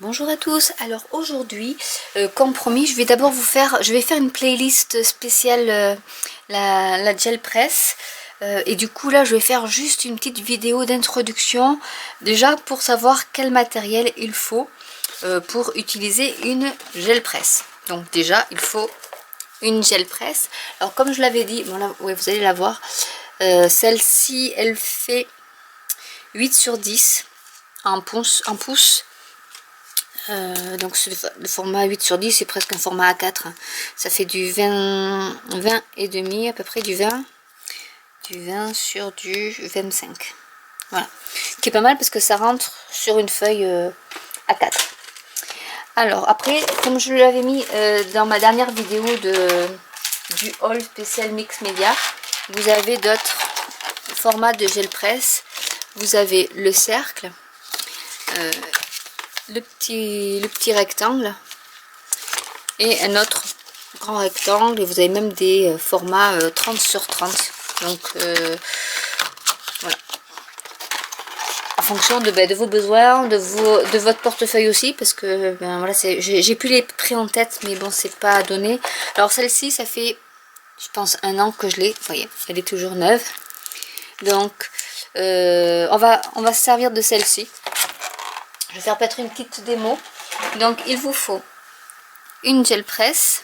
Bonjour à tous. Alors aujourd'hui, comme promis, je vais faire une playlist spéciale la gel press. Et du coup là, je vais faire juste une petite vidéo d'introduction, déjà pour savoir quel matériel il faut pour utiliser une gel press. Donc déjà, il faut une gel press. Alors comme je l'avais dit, bon là, ouais, vous allez la voir. Celle-ci, elle fait 8 sur 10 en pouce. Donc le format 8 sur 10, c'est presque un format A4. Ça fait du 20 et demi, à peu près du 20 sur du 25. Voilà. Qui est pas mal parce que ça rentre sur une feuille A4. Alors après, comme je l'avais mis dans ma dernière vidéo du haul spécial Mix Media, vous avez d'autres formats de gel press. Vous avez le cercle, le petit rectangle et un autre grand rectangle, et vous avez même des formats 30 sur 30. Donc voilà, en fonction de vos besoins, de votre portefeuille aussi, parce que ben voilà, j'ai plus les prix en tête, mais bon, c'est pas donné. Alors celle-ci, ça fait je pense un an que je l'ai, vous voyez, elle est toujours neuve. Donc on va se servir de celle-ci. Je vais faire peut-être une petite démo. Donc il vous faut une gel press,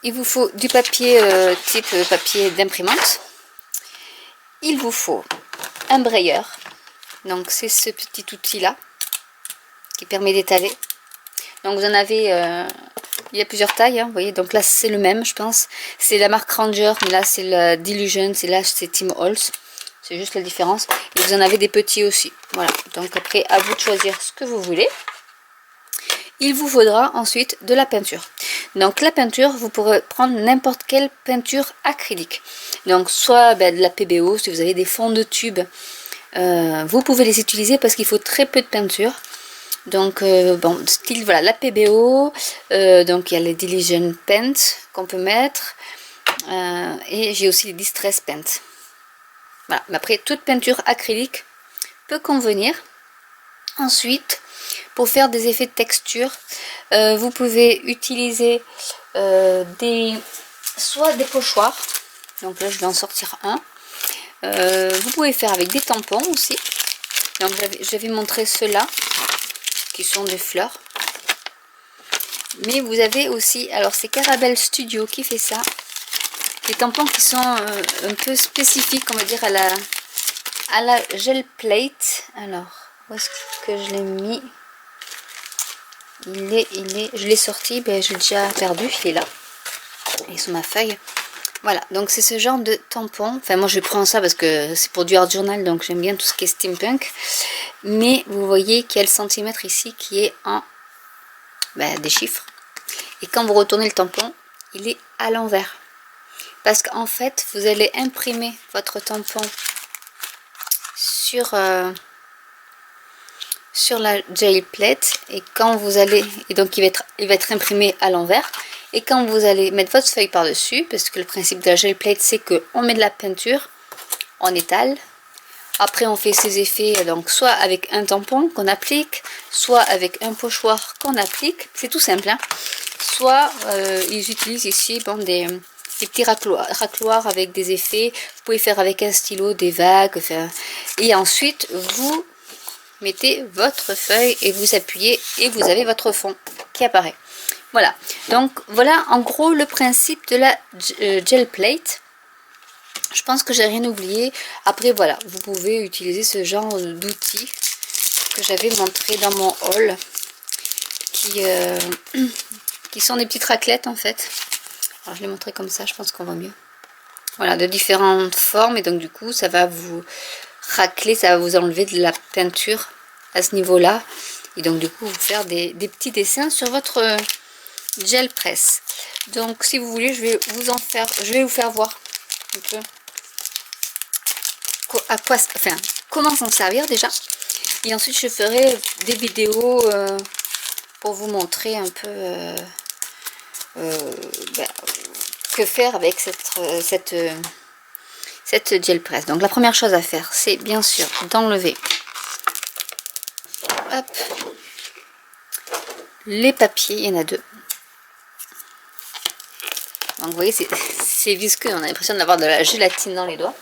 il vous faut du papier type papier d'imprimante, il vous faut un brayeur, donc c'est ce petit outil là qui permet d'étaler. Donc vous en avez, il y a plusieurs tailles, hein, vous voyez, donc là c'est le même, je pense, c'est la marque Ranger, mais là c'est la Dilution, c'est Tim Holtz. C'est juste la différence. Et vous en avez des petits aussi. Voilà. Donc après, à vous de choisir ce que vous voulez. Il vous faudra ensuite de la peinture. Donc la peinture, vous pourrez prendre n'importe quelle peinture acrylique. Donc soit de la PBO, si vous avez des fonds de tube, vous pouvez les utiliser parce qu'il faut très peu de peinture. Donc bon, style voilà, la PBO, donc il y a les Diligent Paint qu'on peut mettre. Et j'ai aussi les Distress Paint. Voilà, mais après toute peinture acrylique peut convenir. Ensuite, pour faire des effets de texture, vous pouvez utiliser soit des pochoirs. Donc là, je vais en sortir un. Vous pouvez faire avec des tampons aussi. Donc j'avais montré ceux-là, qui sont des fleurs. Mais vous avez aussi, alors c'est Caramel Studio qui fait ça. Des tampons qui sont un peu spécifiques, on va dire, à la gel plate. Alors, où est-ce que je l'ai mis? Je l'ai sorti, ben, je l'ai déjà perdu, il est là. Il est sur ma feuille. Voilà, donc c'est ce genre de tampon. Enfin, moi je prends ça parce que c'est pour du art journal, donc j'aime bien tout ce qui est steampunk. Mais vous voyez qu'il y a le centimètre ici qui est en des chiffres. Et quand vous retournez le tampon, il est à l'envers. Parce qu'en fait, vous allez imprimer votre tampon sur la gel plate, et quand vous allez, et donc il va être imprimé à l'envers, et quand vous allez mettre votre feuille par dessus, parce que le principe de la gel plate c'est que on met de la peinture, on étale, après on fait ses effets, donc soit avec un tampon qu'on applique, soit avec un pochoir qu'on applique, c'est tout simple, hein. Soit ils utilisent ici bon, des petits racloirs avec des effets. Vous pouvez faire avec un stylo des vagues. Enfin, et ensuite, vous mettez votre feuille et vous appuyez et vous avez votre fond qui apparaît. Voilà. Donc, voilà en gros le principe de la gel plate. Je pense que j'ai rien oublié. Après, voilà, vous pouvez utiliser ce genre d'outils que j'avais montré dans mon haul qui sont des petites raclettes en fait. Alors je l'ai montré comme ça, je pense qu'on voit mieux. Voilà, de différentes formes, et donc du coup ça va vous racler, ça va vous enlever de la peinture à ce niveau-là, et donc du coup vous faire des petits dessins sur votre gel press. Donc si vous voulez, je vais vous faire voir un peu comment s'en servir déjà, et ensuite je ferai des vidéos pour vous montrer un peu que faire avec cette gel press. Donc la première chose à faire, c'est bien sûr d'enlever hop, les papiers, il y en a 2. Donc vous voyez, c'est visqueux, on a l'impression d'avoir de la gélatine dans les doigts.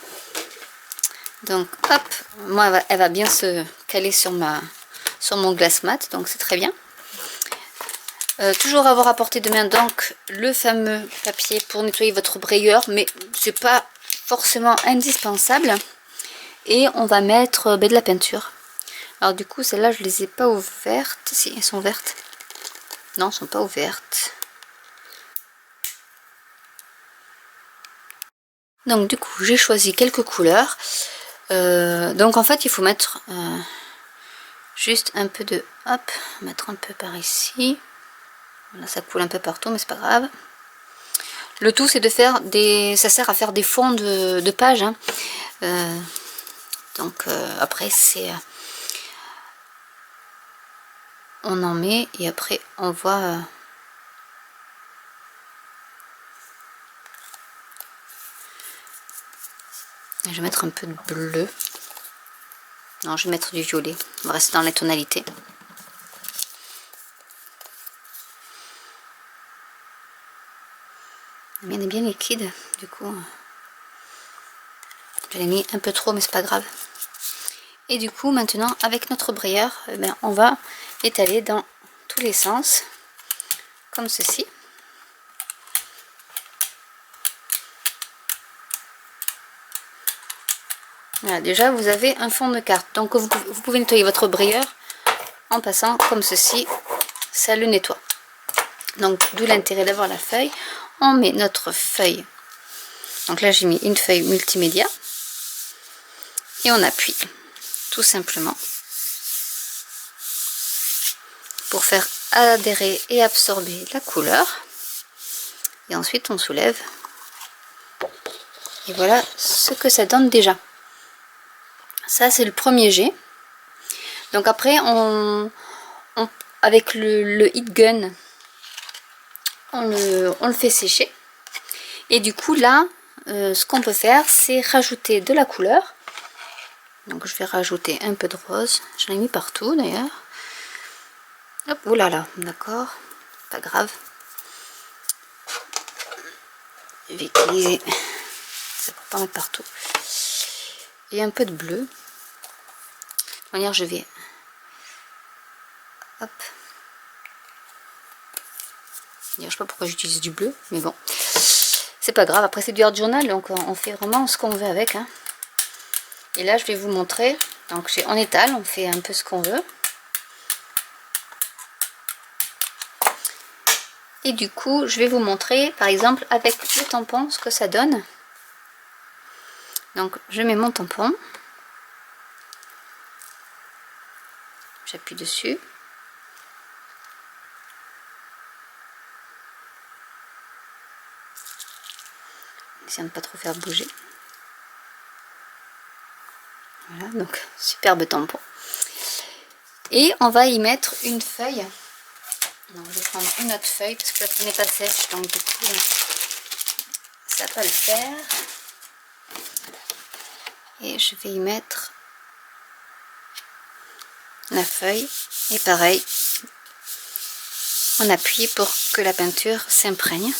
Donc hop, moi elle va bien se caler sur mon glace mat, donc c'est très bien. Toujours avoir à portée de main donc le fameux papier pour nettoyer votre brayeur, mais c'est pas forcément indispensable. Et on va mettre de la peinture. Alors du coup celles-là je les ai pas ouvertes. Si, elles sont vertes. Non, elles sont pas ouvertes. Donc du coup j'ai choisi quelques couleurs. Donc en fait il faut mettre juste un peu de... Hop, mettre un peu par ici. Là ça coule un peu partout mais c'est pas grave. Le tout c'est de faire des... Ça sert à faire des fonds de pages. Hein. Donc après c'est... on en met et après on voit... je vais mettre un peu de bleu. Non, je vais mettre du violet. On va rester dans les tonalités. Mais elle est bien liquide, du coup. Je l'ai mis un peu trop, mais c'est pas grave. Et du coup, maintenant, avec notre brayeur, eh bien, on va étaler dans tous les sens, comme ceci. Voilà, déjà vous avez un fond de carte. Donc vous pouvez nettoyer votre brayeur en passant comme ceci, ça le nettoie. Donc d'où l'intérêt d'avoir la feuille. On met notre feuille. Donc là j'ai mis une feuille multimédia. Et on appuie tout simplement pour faire adhérer et absorber la couleur. Et ensuite on soulève. Et voilà ce que ça donne déjà. Ça c'est le premier jet. Donc après avec le heat gun on le fait sécher. Et du coup là ce qu'on peut faire c'est rajouter de la couleur. Donc je vais rajouter un peu de rose. J'en ai mis partout d'ailleurs. Hop, oulala, d'accord, pas grave. Je vais utiliser ça pour pas mettre partout. Et un peu de bleu. De toute manière je vais... Hop. Je sais pas pourquoi j'utilise du bleu, mais bon. C'est pas grave, après c'est du art journal, donc on fait vraiment ce qu'on veut avec. Hein. Et là je vais vous montrer. Donc on étale, on fait un peu ce qu'on veut. Et du coup je vais vous montrer par exemple avec le tampon ce que ça donne. Donc je mets mon tampon. J'appuie dessus. Essayons de ne pas trop faire bouger. Voilà, donc superbe tampon. Et on va y mettre une feuille. Donc je vais prendre une autre feuille parce que la n'est pas sèche, donc du coup ça va pas le faire. Et je vais y mettre la feuille. Et pareil, on appuie pour que la peinture s'imprègne.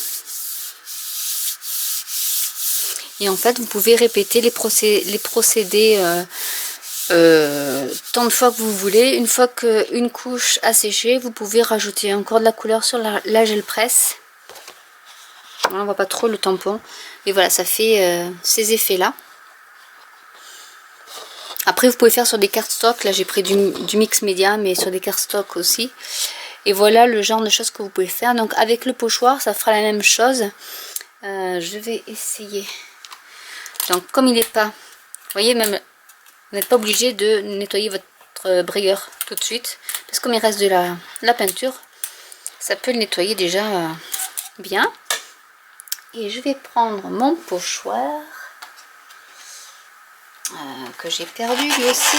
Et en fait, vous pouvez répéter les procédés tant de fois que vous voulez. Une fois qu'une couche a séché, vous pouvez rajouter encore de la couleur sur la gel presse. Voilà, on voit pas trop le tampon. Et voilà, ça fait ces effets-là. Après, vous pouvez faire sur des cartes stock. Là, j'ai pris du mix média, mais sur des cartes stock aussi. Et voilà le genre de choses que vous pouvez faire. Donc, avec le pochoir, ça fera la même chose. Je vais essayer. Donc comme il n'est pas, vous voyez, même vous n'êtes pas obligé de nettoyer votre brayeur tout de suite, parce que comme il reste de la peinture, ça peut le nettoyer déjà bien. Et je vais prendre mon pochoir que j'ai perdu lui aussi.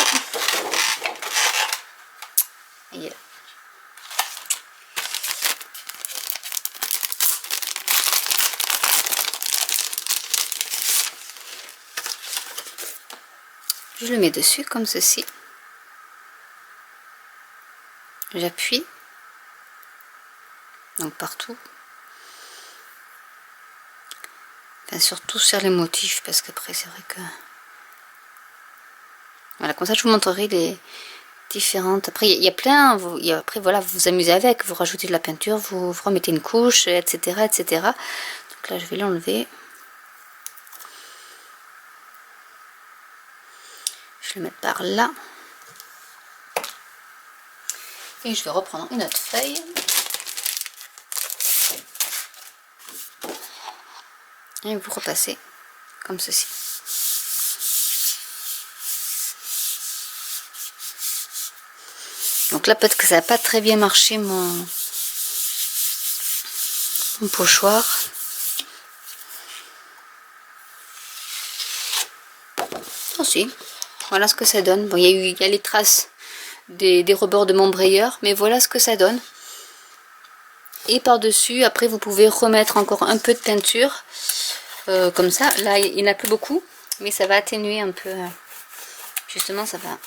Et là. Je le mets dessus comme ceci. j'appuie, donc partout, enfin, surtout sur les motifs, parce qu'après c'est vrai que voilà, comme ça je vous montrerai les différentes. Après il y a plein, après voilà, vous vous amusez avec, vous rajoutez de la peinture, vous remettez une couche, etc., etc. Donc là je vais l'enlever, je vais le mettre par là. Et je vais reprendre une autre feuille. Et vous repassez comme ceci. Donc là, peut-être que ça n'a pas très bien marché mon pochoir. Aussi, voilà ce que ça donne. Bon, il y a les traces des rebords de mon brayeur, mais voilà ce que ça donne. Et par-dessus, après, vous pouvez remettre encore un peu de peinture. Comme ça, là, il n'y en a plus beaucoup, mais ça va atténuer un peu. Justement, ça va.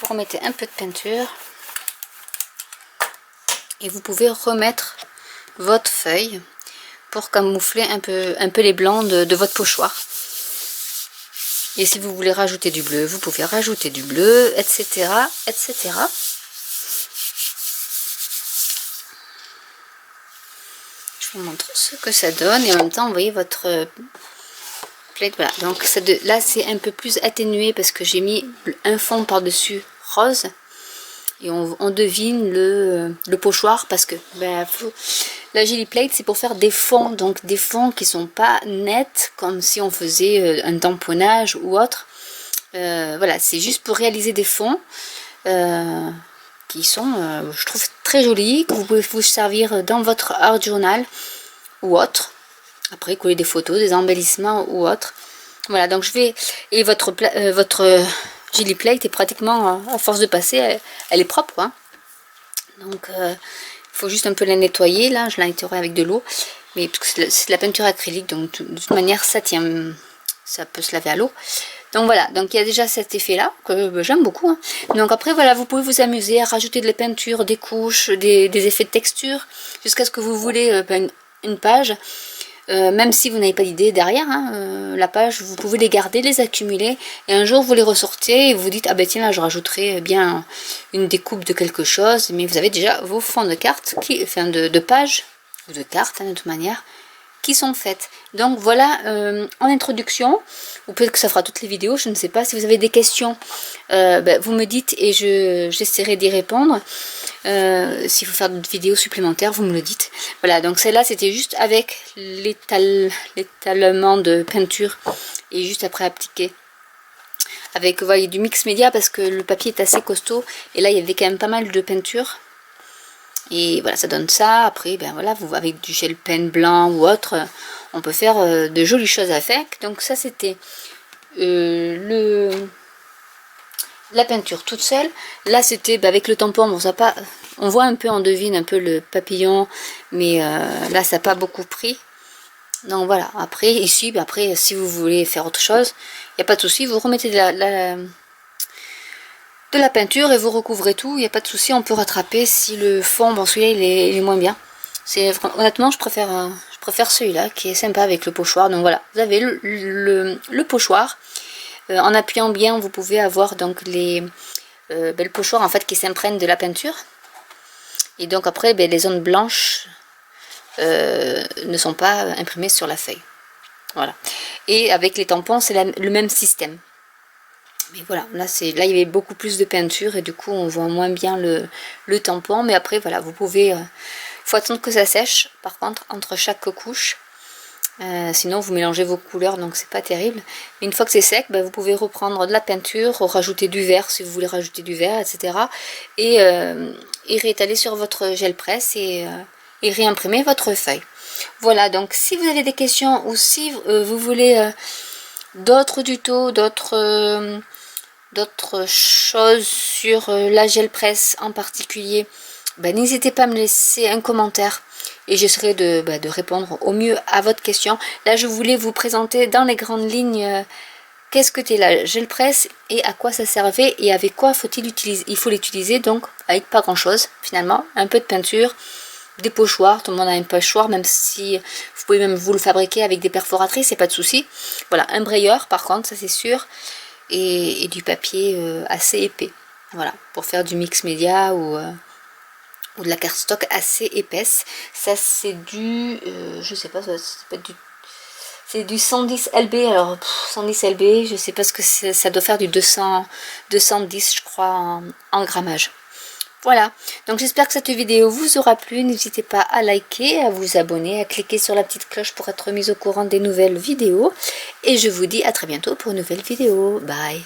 Vous remettez un peu de peinture. Et vous pouvez remettre votre feuille pour camoufler un peu les blancs de votre pochoir. Et si vous voulez rajouter du bleu, vous pouvez rajouter du bleu, etc., etc. Je vous montre ce que ça donne et en même temps, vous voyez votre plaid. Voilà, donc là c'est un peu plus atténué parce que j'ai mis un fond par-dessus rose. Et on devine le pochoir parce que la Gelly Plate c'est pour faire des fonds, donc des fonds qui sont pas nets comme si on faisait un tamponnage ou autre. Voilà, c'est juste pour réaliser des fonds qui sont, je trouve, très jolis, que vous pouvez vous servir dans votre art journal ou autre. Après, coller des photos, des embellissements ou autre. Voilà, donc je vais... Et votre Gelly Plate est pratiquement, à force de passer, elle est propre, quoi. Donc, il faut juste un peu la nettoyer. Là, je la nettoierai avec de l'eau. Mais parce que c'est de la peinture acrylique, donc de toute manière, ça tient. Ça peut se laver à l'eau. Donc voilà, donc il y a déjà cet effet-là, que j'aime beaucoup. Hein. Donc après, voilà, vous pouvez vous amuser à rajouter de la peinture, des couches, des effets de texture, jusqu'à ce que vous voulez une page. Même si vous n'avez pas d'idée derrière, hein, la page, vous pouvez les garder, les accumuler, et un jour vous les ressortez et vous dites, ah ben tiens là je rajouterai bien une découpe de quelque chose, mais vous avez déjà vos fonds de cartes, de pages, ou de cartes hein, de toute manière, qui sont faites. Donc voilà en introduction, ou peut-être que ça fera toutes les vidéos, je ne sais pas. Si vous avez des questions, vous me dites et j'essaierai d'y répondre. S'il faut faire d'autres vidéos supplémentaires, vous me le dites. Voilà, donc celle-là c'était juste avec l'étalement de peinture et juste après appliquer. Avec, vous voyez, du mix média parce que le papier est assez costaud et là il y avait quand même pas mal de peinture. Et voilà, ça donne ça. Après, ben voilà, avec du gel pen blanc ou autre, on peut faire de jolies choses avec. Donc ça, c'était la peinture toute seule. Là, c'était avec le tampon. Bon, ça pas, on voit un peu, on devine un peu le papillon, mais là, ça n'a pas beaucoup pris. Donc voilà. Après, ici, après, si vous voulez faire autre chose, il n'y a pas de souci. Vous remettez de la peinture et vous recouvrez tout, il n'y a pas de souci, on peut rattraper si le fond, bon celui-là il est moins bien. Honnêtement je préfère celui-là qui est sympa avec le pochoir. Donc voilà, vous avez le pochoir. En appuyant bien, vous pouvez avoir donc le pochoir en fait qui s'imprègne de la peinture. Et donc après les zones blanches ne sont pas imprimées sur la feuille. Voilà. Et avec les tampons, c'est le même système. Mais voilà, là il y avait beaucoup plus de peinture et du coup on voit moins bien le tampon. Mais après voilà, vous pouvez... faut attendre que ça sèche par contre entre chaque couche. Sinon vous mélangez vos couleurs donc c'est pas terrible. Mais une fois que c'est sec, vous pouvez reprendre de la peinture, rajouter du vert si vous voulez rajouter du vert, etc. Et réétaler sur votre gel presse et réimprimer votre feuille. Voilà, donc si vous avez des questions ou si vous voulez d'autres tutos, d'autres choses sur la gel presse en particulier, n'hésitez pas à me laisser un commentaire et j'essaierai de répondre au mieux à votre question. Là je voulais vous présenter dans les grandes lignes qu'est-ce que là je le presse et à quoi ça servait et avec quoi faut-il l'utiliser. Il faut l'utiliser donc avec pas grand chose finalement, un peu de peinture, des pochoirs, tout le monde a un pochoir, même si vous pouvez même vous le fabriquer avec des perforatrices, c'est pas de souci. Voilà, un brayeur par contre, ça c'est sûr, et du papier assez épais. Voilà, pour faire du mix média ou de la cardstock assez épaisse. Ça c'est du, je sais pas, c'est du 110 LB, alors 110 LB, je sais pas ce que c'est, ça doit faire du 210 je crois en grammage. Voilà, donc j'espère que cette vidéo vous aura plu, n'hésitez pas à liker, à vous abonner, à cliquer sur la petite cloche pour être mis au courant des nouvelles vidéos, et je vous dis à très bientôt pour une nouvelle vidéo, bye.